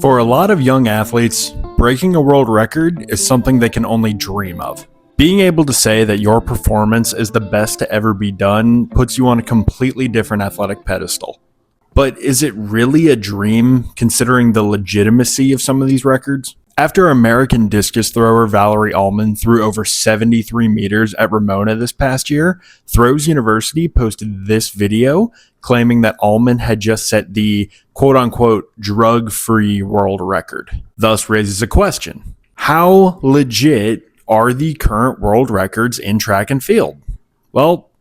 For a lot of young athletes, breaking a world record is something they can only dream of. Being able to say that your performance is the best to ever be done puts you on a completely different athletic pedestal. But is it really a dream considering the legitimacy of some of these records? After American discus thrower Valerie Allman threw over 73 meters at Ramona this past year, Throws University posted this video claiming that Allman had just set the quote-unquote drug-free world record. Thus raises a question. How legit are the current world records in track and field? Well,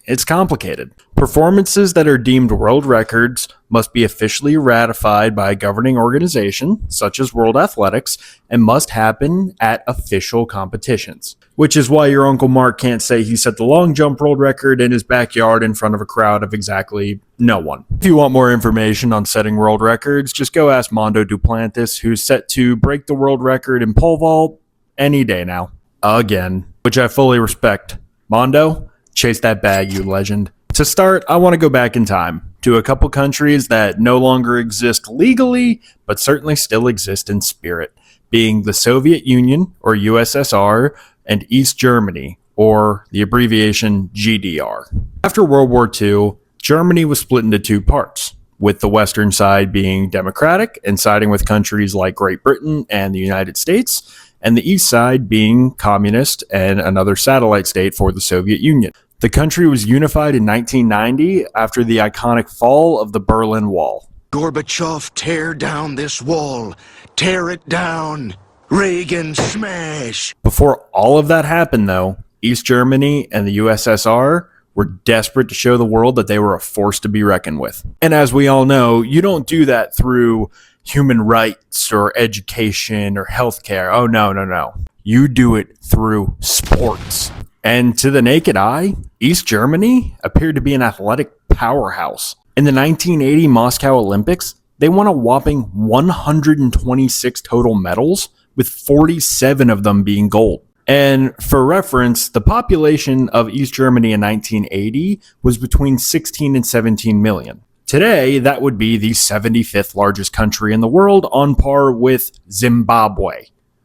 it's complicated. Performances that are deemed world records must be officially ratified by a governing organization, such as World Athletics, and must happen at official competitions. Which is why your Uncle Mark can't say he set the long jump world record in his backyard in front of a crowd of exactly no one. If you want more information on setting world records, just go ask Mondo Duplantis, who's set to break the world record in pole vault any day now. Again, which I fully respect. Mondo, chase that bag, you legend. To start, I want to go back in time to a couple countries that no longer exist legally, but certainly still exist in spirit, being the Soviet Union, or USSR, and East Germany, or the abbreviation GDR. After World War II, Germany was split into two parts, with the western side being democratic and siding with countries like Great Britain and the United States, and the east side being communist and another satellite state for the Soviet Union. The country was unified in 1990 after the iconic fall of the Berlin Wall. Gorbachev, tear down this wall. Tear it down. Reagan, smash. Before all of that happened, though, East Germany and the USSR were desperate to show the world that they were a force to be reckoned with. And as we all know, you don't do that through human rights or education or healthcare. Oh, no. You do it through sports. And to the naked eye, East Germany appeared to be an athletic powerhouse. In the 1980 Moscow Olympics, they won a whopping 126 total medals, with 47 of them being gold. And for reference, the population of East Germany in 1980 was between 16 and 17 million. Today, that would be the 75th largest country in the world, on par with Zimbabwe.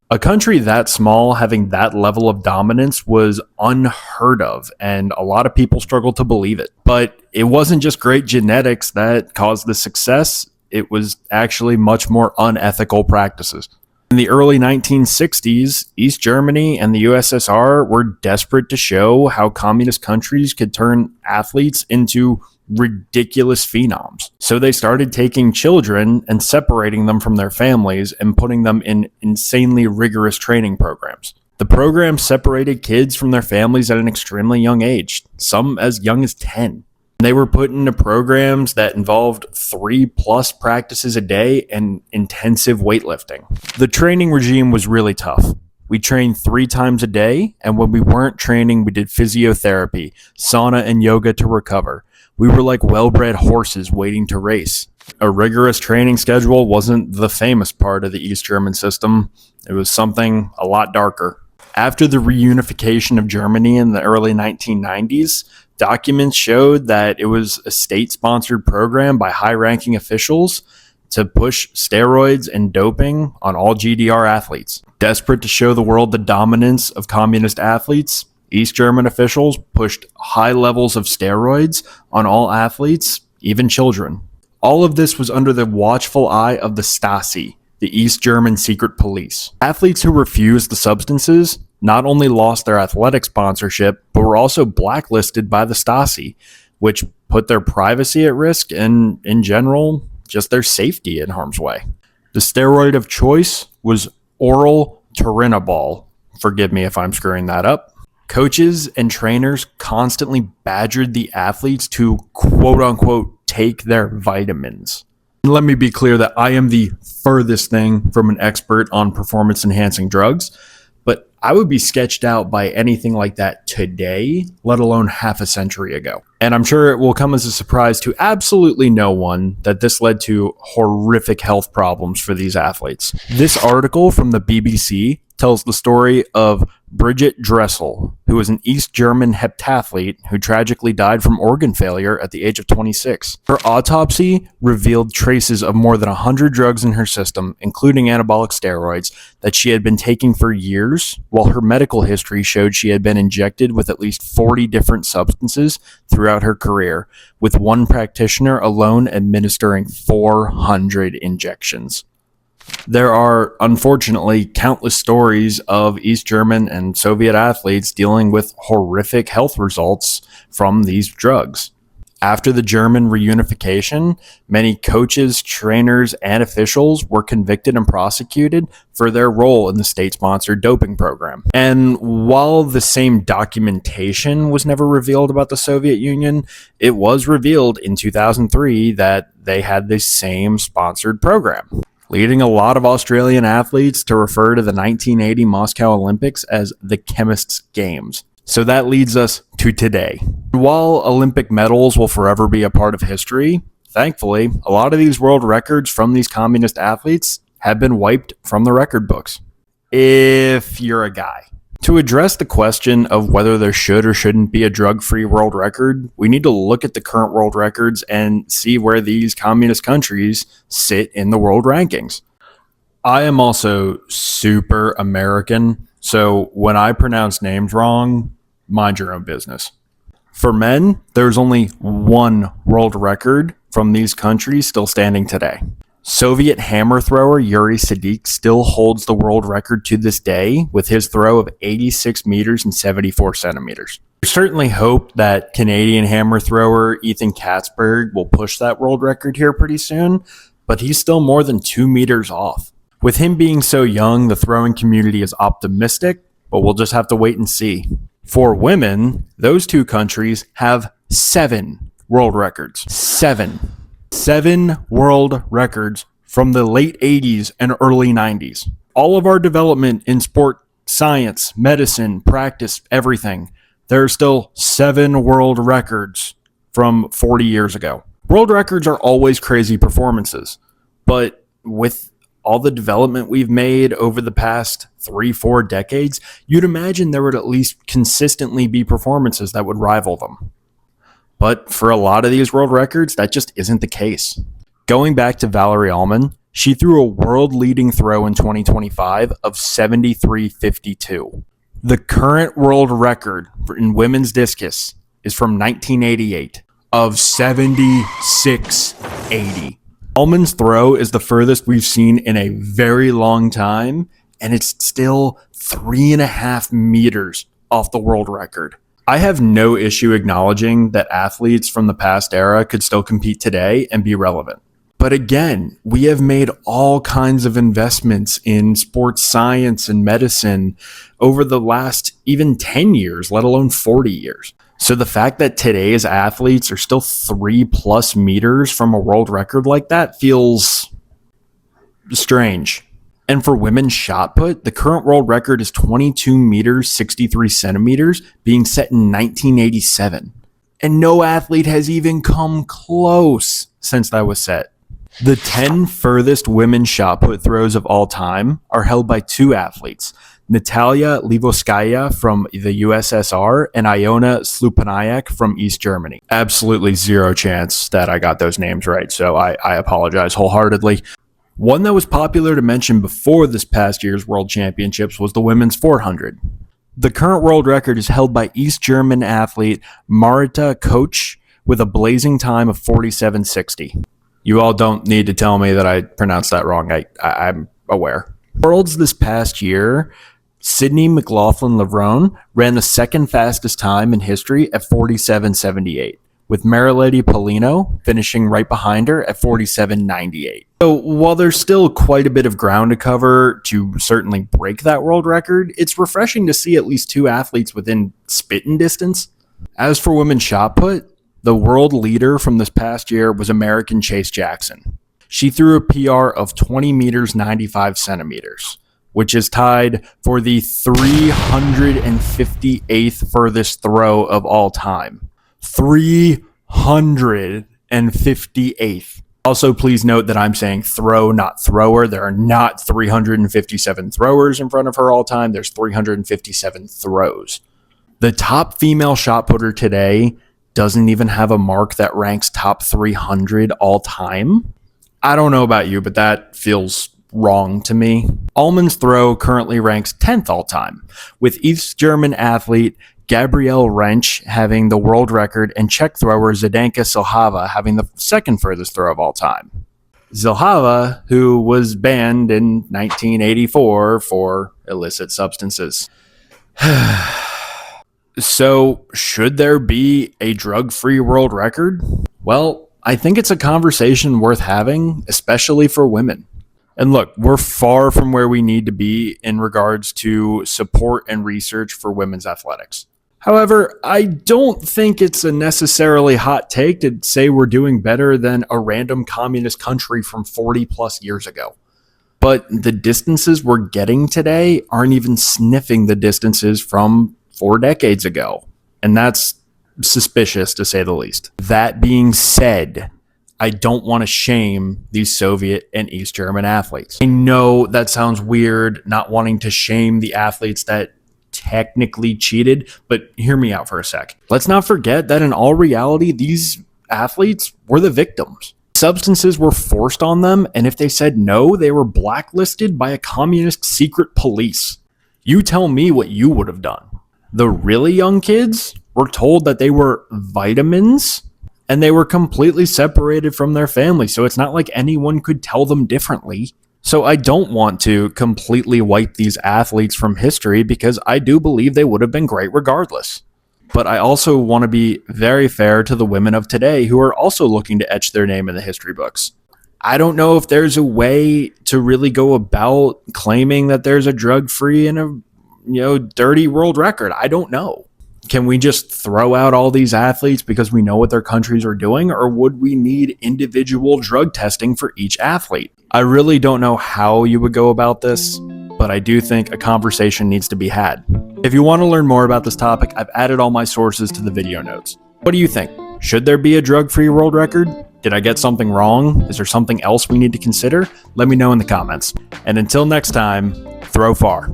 A country that small having that level of dominance was unheard of, and a lot of people struggle to believe it. But it wasn't just great genetics that caused the success, it was actually much more unethical practices. In the early 1960s, East Germany and the USSR were desperate to show how communist countries could turn athletes into ridiculous phenoms. So they started taking children and separating them from their families and putting them in insanely rigorous training programs. The program separated kids from their families at an extremely young age, some as young as 10. They were put into programs that involved 3+ practices a day and intensive weightlifting. The training regime was really tough. We trained 3 times a day, and when we weren't training, we did physiotherapy, sauna, and yoga to recover. We were like well-bred horses waiting to race. A rigorous training schedule wasn't the famous part of the East German system. It was something a lot darker. After the reunification of Germany in the early 1990s, documents showed that it was a state-sponsored program by high-ranking officials to push steroids and doping on all GDR athletes. Desperate to show the world the dominance of communist athletes, East German officials pushed high levels of steroids on all athletes, even children. All of this was under the watchful eye of the Stasi, the East German secret police. Athletes who refused the substances not only lost their athletic sponsorship, but were also blacklisted by the Stasi, which put their privacy at risk and, in general, just their safety in harm's way. The steroid of choice was oral turinabol. Forgive me if I'm screwing that up. Coaches and trainers constantly badgered the athletes to quote-unquote take their vitamins. And let me be clear that I am the furthest thing from an expert on performance-enhancing drugs, but I would be sketched out by anything like that today, let alone half a century ago. And I'm sure it will come as a surprise to absolutely no one that this led to horrific health problems for these athletes. This article from the BBC tells the story of Bridget Dressel, who was an East German heptathlete who tragically died from organ failure at the age of 26. Her autopsy revealed traces of more than 100 drugs in her system, including anabolic steroids, that she had been taking for years, while her medical history showed she had been injected with at least 40 different substances throughout her career, with one practitioner alone administering 400 injections. There are, unfortunately, countless stories of East German and Soviet athletes dealing with horrific health results from these drugs. After the German reunification, many coaches, trainers, and officials were convicted and prosecuted for their role in the state-sponsored doping program. And while the same documentation was never revealed about the Soviet Union, it was revealed in 2003 that they had the same sponsored program, leading a lot of Australian athletes to refer to the 1980 Moscow Olympics as the Chemists' Games. So that leads us to today. While Olympic medals will forever be a part of history, thankfully, a lot of these world records from these communist athletes have been wiped from the record books. If you're a guy. To address the question of whether there should or shouldn't be a drug-free world record, we need to look at the current world records and see where these communist countries sit in the world rankings. I am also super American, so when I pronounce names wrong, mind your own business. For men, there's only one world record from these countries still standing today. Soviet hammer thrower Yuri Sadiq still holds the world record to this day with his throw of 86 meters and 74 centimeters. We certainly hope that Canadian hammer thrower Ethan Katzberg will push that world record here pretty soon, but he's still more than 2 meters off. With him being so young, the throwing community is optimistic, but we'll just have to wait and see. For women, those two countries have 7 world records. 7 world records from the late 80s and early 90s. All of our development in sport, science, medicine, practice, everything, there are still 7 world records from 40 years ago. World records are always crazy performances, but with all the development we've made over the past 3-4 decades, you'd imagine there would at least consistently be performances that would rival them. But for a lot of these world records, that just isn't the case. Going back to Valerie Allman, she threw a world-leading throw in 2025 of 73.52. The current world record in women's discus is from 1988 of 76.80. Allman's throw is the furthest we've seen in a very long time, and it's still 3.5 meters off the world record. I have no issue acknowledging that athletes from the past era could still compete today and be relevant. But again, we have made all kinds of investments in sports science and medicine over the last even 10 years, let alone 40 years. So the fact that today's athletes are still 3+ meters from a world record like that feels strange. And for women's shot put, the current world record is 22 meters, 63 centimeters, being set in 1987. And no athlete has even come close since that was set. The 10 furthest women's shot put throws of all time are held by 2 athletes, Natalia Livoskaya from the USSR and Iona Slupanayak from East Germany. Absolutely zero chance that I got those names right, so I apologize wholeheartedly. One that was popular to mention before this past year's World Championships was the women's 400. The current world record is held by East German athlete Marita Koch with a blazing time of 47.60. You all don't need to tell me that I pronounced that wrong. I'm aware. Worlds this past year, Sydney McLaughlin-Levrone ran the second fastest time in history at 47.78. with Marilady Polino finishing right behind her at 47.98. So while there's still quite a bit of ground to cover to certainly break that world record, it's refreshing to see at least 2 athletes within spitting distance. As for women's shot put, the world leader from this past year was American Chase Jackson. She threw a PR of 20 meters 95 centimeters, which is tied for the 358th furthest throw of all time. 358th. Also, please note that I'm saying throw, not thrower. There are not 357 throwers in front of her all time. There's 357 throws. The top female shot putter today doesn't even have a mark that ranks top 300 all time. I don't know about you, but that feels wrong to me. Allman's throw currently ranks 10th all time, with East German athlete Gabriele Rensch having the world record and Czech thrower Zdenka Silhava having the second furthest throw of all time. Silhava, who was banned in 1984 for illicit substances. So, should there be a drug-free world record? Well, I think it's a conversation worth having, especially for women. And look, we're far from where we need to be in regards to support and research for women's athletics. However, I don't think it's a necessarily hot take to say we're doing better than a random communist country from 40 plus years ago. But the distances we're getting today aren't even sniffing the distances from 4 decades ago. And that's suspicious, to say the least. That being said, I don't want to shame these Soviet and East German athletes. I know that sounds weird, not wanting to shame the athletes that technically cheated, but hear me out for a sec. Let's not forget that in all reality, these athletes were the victims. Substances were forced on them, and if they said no, they were blacklisted by a communist secret police. You tell me what you would have done. The really young kids were told that they were vitamins, and they were completely separated from their family, so it's not like anyone could tell them differently. So I don't want to completely wipe these athletes from history because I do believe they would have been great regardless. But I also want to be very fair to the women of today who are also looking to etch their name in the history books. I don't know if there's a way to really go about claiming that there's a drug-free and a dirty world record. I don't know. Can we just throw out all these athletes because we know what their countries are doing, or would we need individual drug testing for each athlete? I really don't know how you would go about this, but I do think a conversation needs to be had. If you want to learn more about this topic, I've added all my sources to the video notes. What do you think? Should there be a drug-free world record? Did I get something wrong? Is there something else we need to consider? Let me know in the comments. And until next time, throw far.